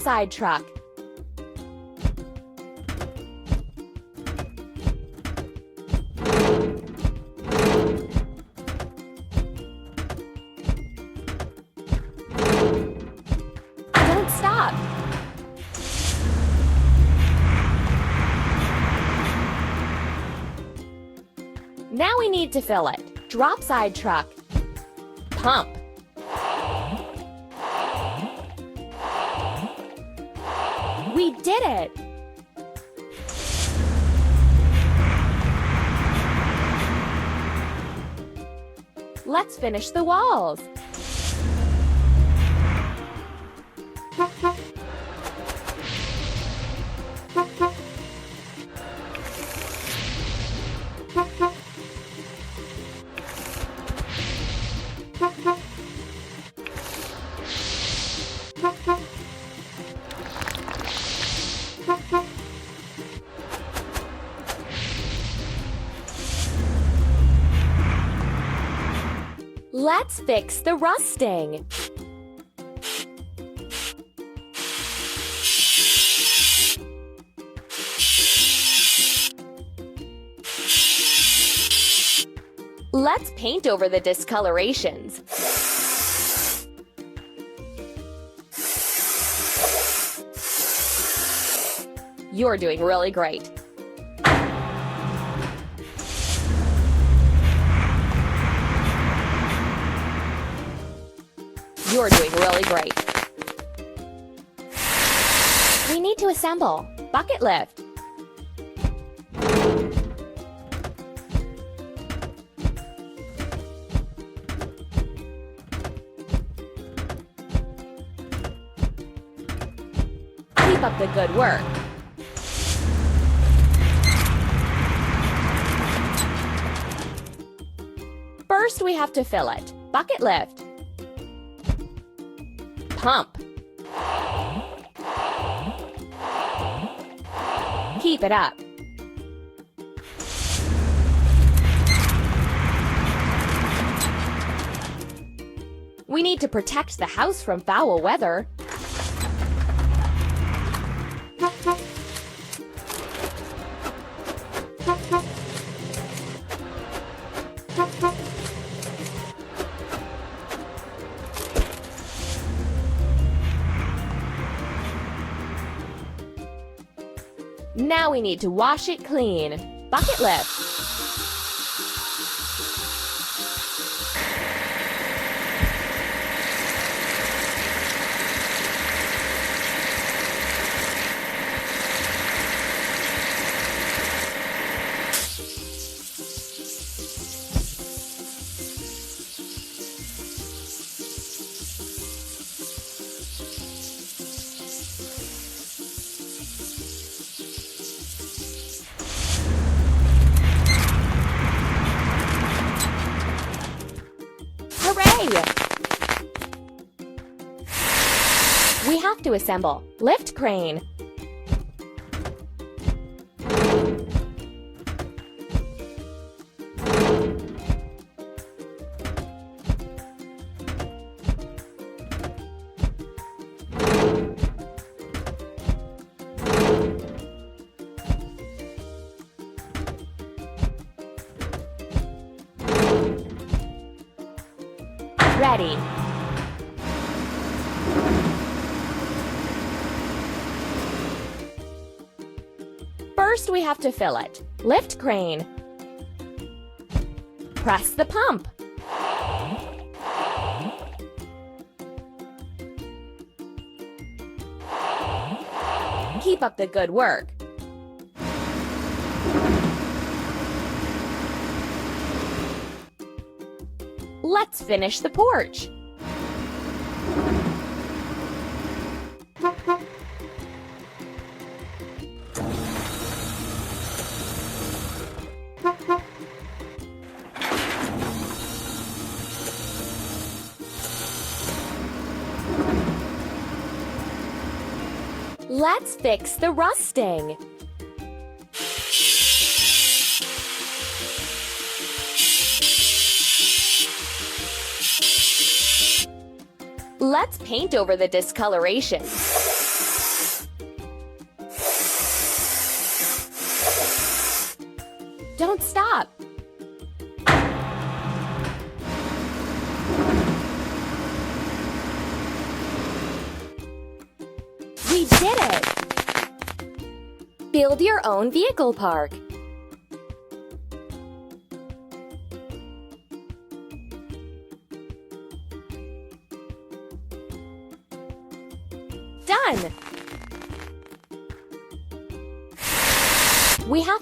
Side truck. Don't stop. Now we need to fill it. Drop side truck. Pump. We did it! Let's finish the walls. Let's fix the rusting. Let's paint over the discolorations. You're doing really great. You're doing really great. We need to assemble. Bucket lift. Keep up the good work. First, we have to fill it. Bucket lift. Pump. Keep it up. We need to protect the house from foul weather. Now we need to wash it clean. Bucket lift. We have to assemble. Lift crane. Ready. First, we have to fill it. Lift crane. Press the pump. Keep up the good work. Let's finish the porch. Let's fix the rusting. Let's paint over the discoloration. Don't stop. We did it! Build your own vehicle park. Done! We have